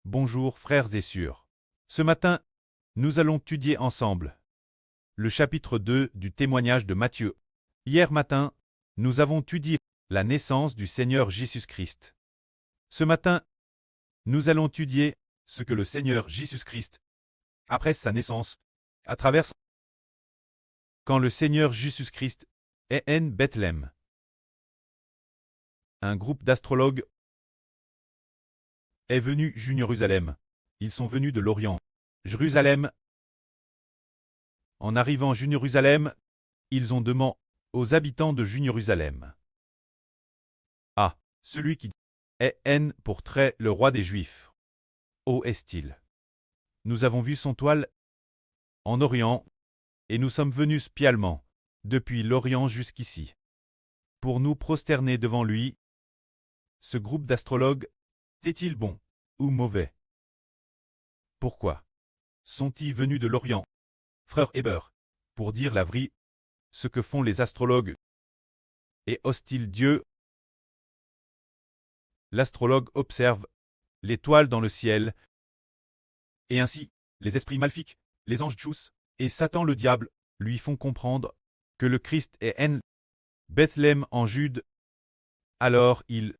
Bonjour frères et sœurs. Ce matin, nous allons étudier ensemble le chapitre 2 du témoignage de Matthieu. Hier matin, nous avons étudié la naissance du Seigneur Jésus-Christ. Ce matin, nous allons étudier ce que le Seigneur Jésus-Christ, après sa naissance, à travers quand le Seigneur Jésus-Christ est en Bethléem. Un groupe d'astrologues est venu Jérusalem. Ils sont venus de l'Orient. Jérusalem. En arrivant à Jérusalem, ils ont demandé aux habitants de Jérusalem. Ah, celui qui est N pour trait le roi des Juifs. Où est-il? Nous avons vu son toile en Orient, et nous sommes venus spécialement, depuis l'Orient jusqu'ici, pour nous prosterner devant lui. Ce groupe d'astrologues est-il bon ou mauvais? Pourquoi sont-ils venus de l'Orient, frère Héber, pour dire la vraie, ce que font les astrologues? Et osent-ils Dieu? L'astrologue observe l'étoile dans le ciel, et ainsi, les esprits maléfiques, les anges Tchous, et Satan le diable, lui font comprendre que le Christ est en Bethléem en Jude. Alors ils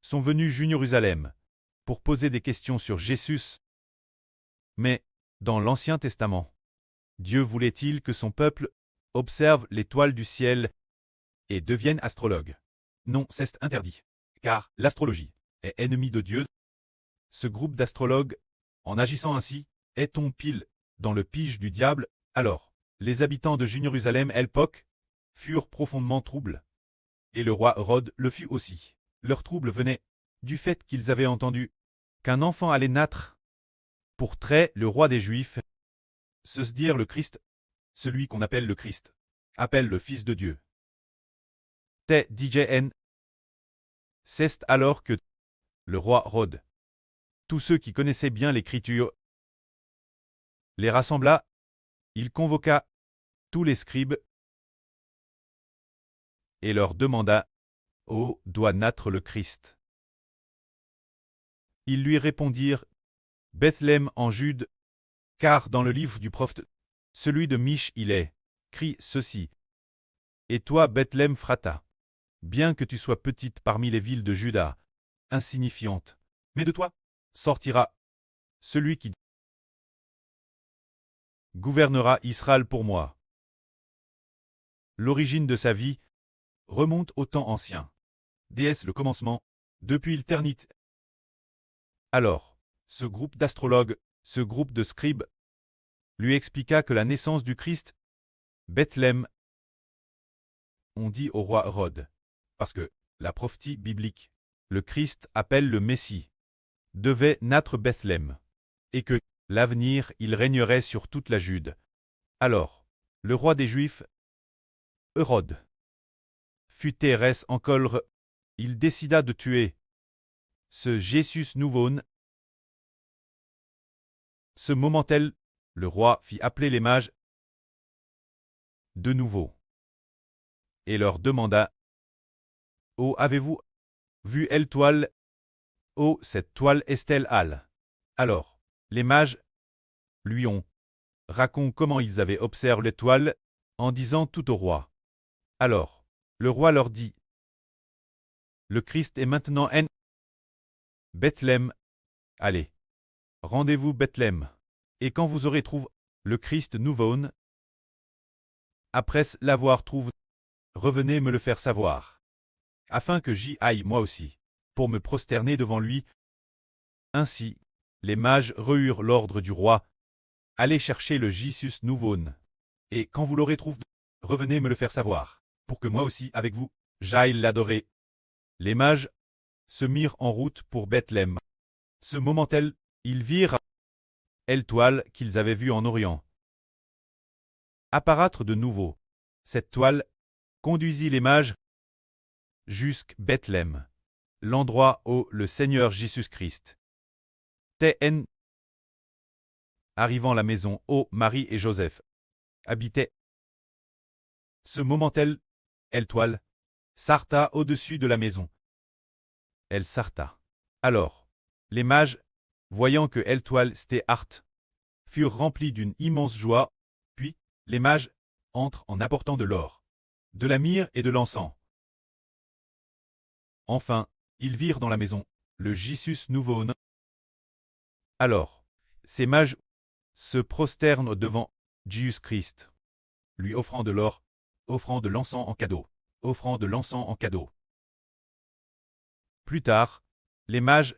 sont venus Jérusalem pour poser des questions sur Jésus. Mais, dans l'Ancien Testament, Dieu voulait-il que son peuple observe l'étoile du ciel et devienne astrologue? Non, c'est interdit, car l'astrologie est ennemie de Dieu. Ce groupe d'astrologues, en agissant ainsi, est-on pile dans le piège du diable? Alors, les habitants de Jérusalem à l'époque furent profondément troublés. Et le roi Hérode le fut aussi. Leur trouble venait du fait qu'ils avaient entendu qu'un enfant allait naître pour trait le roi des Juifs, se dire le Christ, celui qu'on appelle le Christ, appelle le Fils de Dieu. TDJN. C'est alors que le roi Hérode, tous ceux qui connaissaient bien l'Écriture, les rassembla, il convoqua tous les scribes et leur demanda « Où doit naître le Christ ?» Ils lui répondirent « Bethléem en Jude, car dans le livre du prophète, celui de Mich il est, crie ceci. Et toi Bethléem Phrata, bien que tu sois petite parmi les villes de Juda, insignifiante, mais de toi sortira celui qui gouvernera Israël pour moi. » L'origine de sa vie remonte au temps ancien. Déesse le commencement, depuis l'éternité. Alors, ce groupe d'astrologues, ce groupe de scribes, lui expliqua que la naissance du Christ, Bethléem, on dit au roi Hérode, parce que la prophétie biblique, le Christ appelle le Messie, devait naître Bethléem, et que, l'avenir, il régnerait sur toute la Jude. Alors, le roi des Juifs, Hérode, fut terrestre en colère, il décida de tuer ce Jésus nouveau-né. Ce moment-là, le roi fit appeler les mages de nouveau et leur demanda « Oh, avez-vous vu elle toile? Oh, cette toile est-elle hâle ?» Alors, les mages lui ont raconté comment ils avaient observé l'étoile en disant tout au roi. Alors, le roi leur dit « Le Christ est maintenant en Bethléem. Allez, rendez-vous Bethléem, et quand vous aurez trouvé le Christ nouveau-né, après l'avoir trouvé, revenez me le faire savoir, afin que j'y aille moi aussi, pour me prosterner devant lui. » Ainsi, les mages reçurent l'ordre du roi, allez chercher le Jésus nouveau-né, et quand vous l'aurez trouvé, revenez me le faire savoir, pour que moi aussi, avec vous, j'aille l'adorer. Les mages se mirent en route pour Bethléem. Ce moment-là, ils virent l'étoile qu'ils avaient vue en Orient apparaître de nouveau. Cette toile conduisit les mages jusqu'à Bethléem, l'endroit où le Seigneur Jésus-Christ était. Arrivant à la maison où Marie et Joseph habitaient. Ce moment-là, l'étoile s'arrêta au-dessus de la maison. Elle s'arrêta. Alors, les mages voyant que Eltoile et Art furent remplis d'une immense joie, puis les mages entrent en apportant de l'or, de la myrrhe et de l'encens. Enfin, ils virent dans la maison le Jesus nouveau-né. Alors, ces mages se prosternent devant Jésus-Christ, lui offrant de l'or, offrant de l'encens en cadeau, offrant de l'encens en cadeau. Plus tard, les mages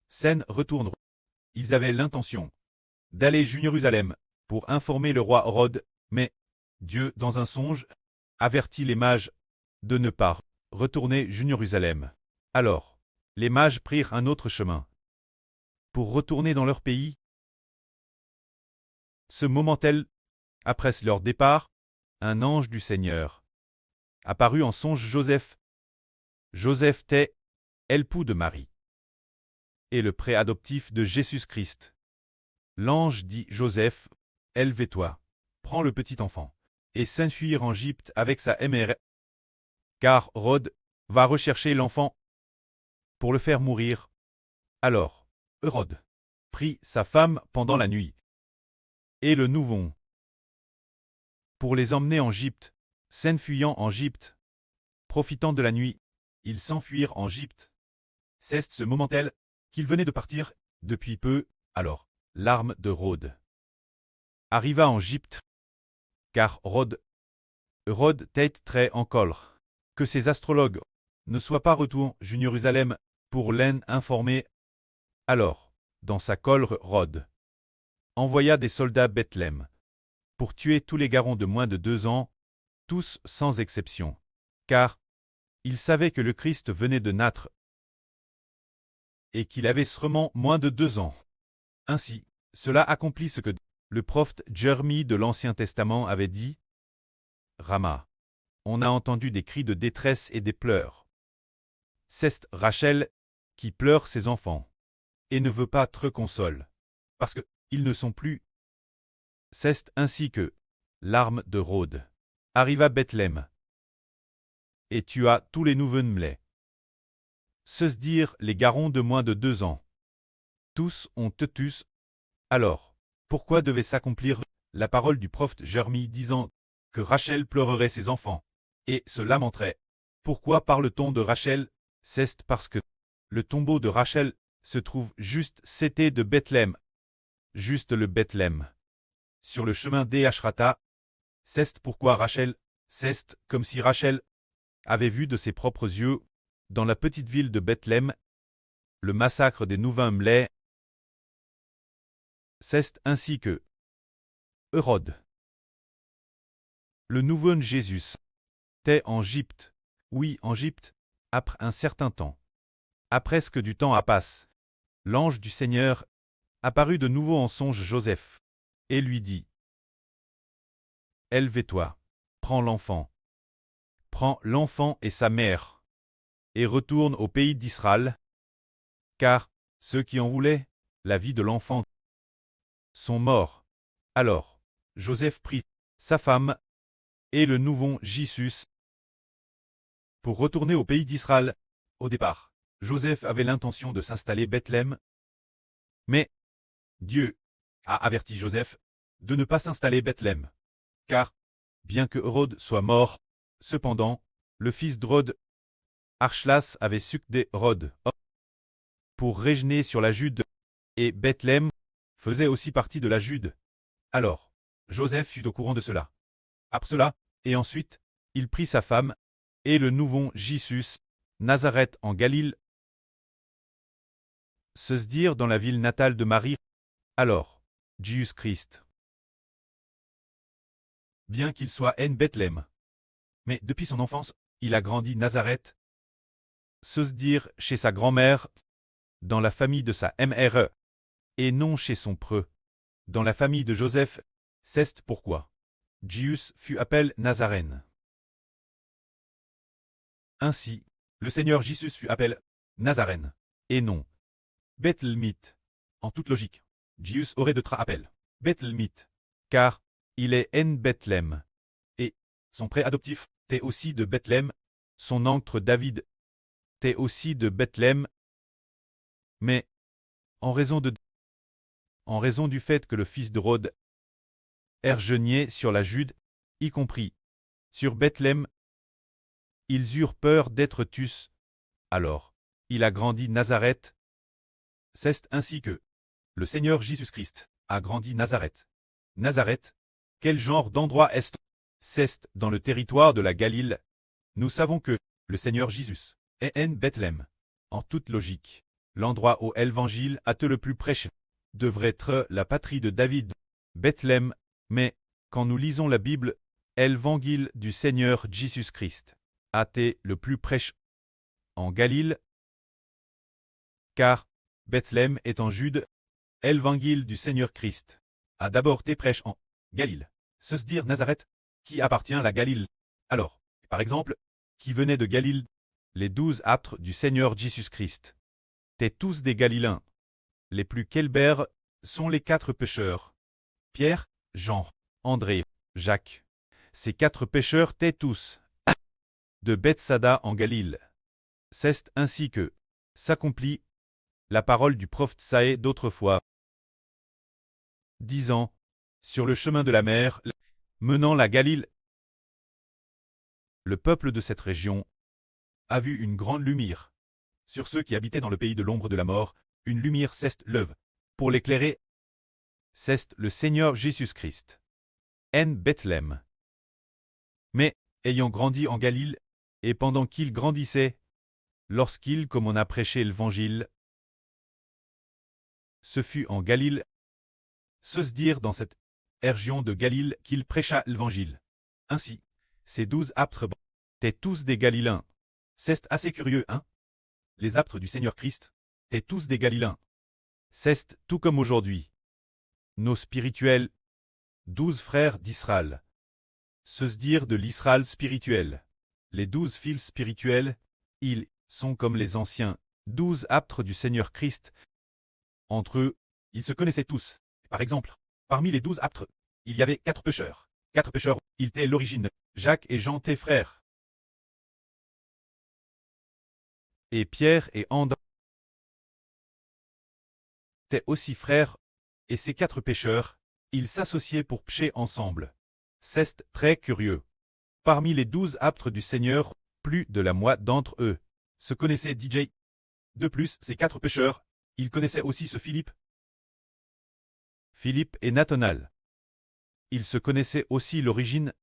s'en retournent. Ils avaient l'intention d'aller à Jérusalem pour informer le roi Hérode, mais Dieu, dans un songe, avertit les mages de ne pas retourner à Jérusalem. Alors, les mages prirent un autre chemin pour retourner dans leur pays. Ce moment-là, après leur départ, un ange du Seigneur apparut en songe Joseph. Joseph était l'époux de Marie et le préadoptif de Jésus-Christ. L'ange dit Joseph, élève-toi, prends le petit enfant, et s'enfuir en Égypte avec sa mère, car Hérode va rechercher l'enfant pour le faire mourir. Alors, Hérode prit sa femme pendant la nuit et le nouveau pour les emmener en Égypte, s'enfuyant en Égypte. Profitant de la nuit, ils s'enfuirent en Égypte. C'est ce moment-là qu'ils venaient de partir depuis peu, alors l'arme de Hérode arriva en Égypte, car Hérode était très en colère que ses astrologues ne soient pas retournés à Jérusalem pour l'en informer. Alors, dans sa colère, Hérode envoya des soldats à Bethléem pour tuer tous les garçons de moins de 2 ans, tous sans exception, car il savait que le Christ venait de naître et qu'il avait seulement moins de 2 ans. Ainsi, cela accomplit ce que le prophète Jérémie de l'Ancien Testament avait dit. Rama. On a entendu des cris de détresse et des pleurs. C'est Rachel qui pleure ses enfants et ne veut pas te consoler, parce qu'ils ne sont plus. C'est ainsi que l'arme de Hérode arriva à Bethléem et tua tous les nouveau-nés. Se dire les garçons de moins de 2 ans. Tous ont tous. Alors, pourquoi devait s'accomplir la parole du prophète Jérémie disant que Rachel pleurerait ses enfants et se lamenterait? Pourquoi parle-t-on de Rachel? C'est parce que le tombeau de Rachel se trouve juste c'était de Bethléem. Juste le Bethléem. Sur le chemin d'Éachrata. C'est pourquoi Rachel, c'est comme si Rachel avait vu de ses propres yeux, dans la petite ville de Bethléem, le massacre des nouveau-nés. C'est ainsi que Hérode, le nouveau-né Jésus, était en Égypte, oui en Égypte, après un certain temps. Après ce que du temps a passé, l'ange du Seigneur apparut de nouveau en songe Joseph, et lui dit, élève-toi, prends l'enfant et sa mère, et retourne au pays d'Israël, car ceux qui en voulaient la vie de l'enfant sont morts. Alors, Joseph prit sa femme et le nouveau Jésus pour retourner au pays d'Israël. Au départ, Joseph avait l'intention de s'installer à Bethléem, mais Dieu a averti Joseph de ne pas s'installer à Bethléem, car, bien que Hérode soit mort, cependant, le fils d'Hérode, Archlas, avait succédé Hérode pour régner sur la Jude, et Bethléem faisait aussi partie de la Jude. Alors, Joseph fut au courant de cela. Après cela, et ensuite, il prit sa femme, et le nouveau Jésus, Nazareth en Galilée, se dire dans la ville natale de Marie. Alors, Jésus-Christ, bien qu'il soit en Bethléem, mais depuis son enfance, il a grandi Nazareth, se dire chez sa grand-mère, dans la famille de sa mère, et non chez son preux, dans la famille de Joseph. C'est pourquoi Jésus fut appelé Nazarène. Ainsi, le Seigneur Jésus fut appelé Nazarène, et non Bethlémite. En toute logique, Jésus aurait de appel Bethlémite, car il est en Bethléem, et son pré adoptif était aussi de Bethléem, son oncle David était aussi de Bethléem, mais En raison du fait que le fils de Rod régniait sur la Jude, y compris sur Bethléem, ils eurent peur d'être tués. Alors, il a grandi Nazareth. C'est ainsi que le Seigneur Jésus-Christ a grandi Nazareth. Nazareth, quel genre d'endroit est-ce? C'est dans le territoire de la Galile. Nous savons que le Seigneur Jésus est en Bethléem. En toute logique, l'endroit où l'Évangile a été le plus prêché devrait être la patrie de David, Bethléem, mais quand nous lisons la Bible, l'Évangile du Seigneur Jésus-Christ a été le plus prêché en Galile, car Bethléem est en Jude. L'Évangile du Seigneur Christ a d'abord été prêché en Galile. C'est dire Nazareth, qui appartient à la Galile. Alors, par exemple, qui venait de Galile, les 12 apôtres du Seigneur Jésus-Christ étaient tous des Galiléens. Les plus célèbres sont les 4 pêcheurs. Pierre, Jean, André, Jacques. Ces 4 pêcheurs étaient tous de Bethsaida en Galile. C'est ainsi que s'accomplit la parole du prophète Isaïe d'autrefois, disant, sur le chemin de la mer, menant la Galile. Le peuple de cette région a vu une grande lumière. Sur ceux qui habitaient dans le pays de l'ombre de la mort, une lumière s'est levée pour l'éclairer. C'est le Seigneur Jésus-Christ. En Bethléem. Mais, ayant grandi en Galile, et pendant qu'il grandissait, lorsqu'il, comme on a prêché l'Évangile, ce fut en Galile, se dire dans cette région de Galile qu'il prêcha l'Évangile. Ainsi, ces 12 apôtres étaient tous des Galiléens. C'est assez curieux, hein? Les apôtres du Seigneur Christ étaient tous des Galiléens. C'est tout comme aujourd'hui. Nos spirituels, 12 frères d'Israël. Se dire de l'Israël spirituel. Les 12 fils spirituels, ils sont comme les anciens 12 apôtres du Seigneur Christ. Entre eux, ils se connaissaient tous. Par exemple, parmi les 12 apôtres, il y avait 4 pêcheurs. 4 pêcheurs, ils étaient l'origine. Jacques et Jean étaient frères. Et Pierre et André étaient aussi frères. Et ces 4 pêcheurs, ils s'associaient pour pêcher ensemble. C'est très curieux. Parmi les 12 apôtres du Seigneur, plus de la moitié d'entre eux se connaissaient DJ. De plus, ces 4 pêcheurs, ils connaissaient aussi ce Philippe. Philippe et Nathanaël. Ils se connaissaient aussi l'origine.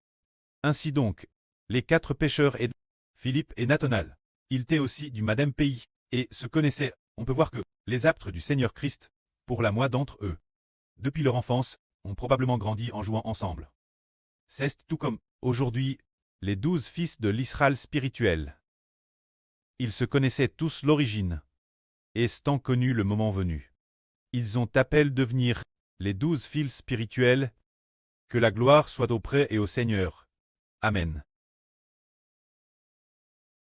Ainsi donc, les 4 pêcheurs et Philippe et Nathanaël, ils étaient aussi du même pays, et se connaissaient. On peut voir que les apôtres du Seigneur Christ, pour la moitié d'entre eux, depuis leur enfance, ont probablement grandi en jouant ensemble. C'est tout comme, aujourd'hui, les 12 fils de l'Israël spirituel. Ils se connaissaient tous l'origine. Et s'étant connu le moment venu, ils ont appelé devenir les 12 fils spirituels. Que la gloire soit auprès et au Seigneur. Amen.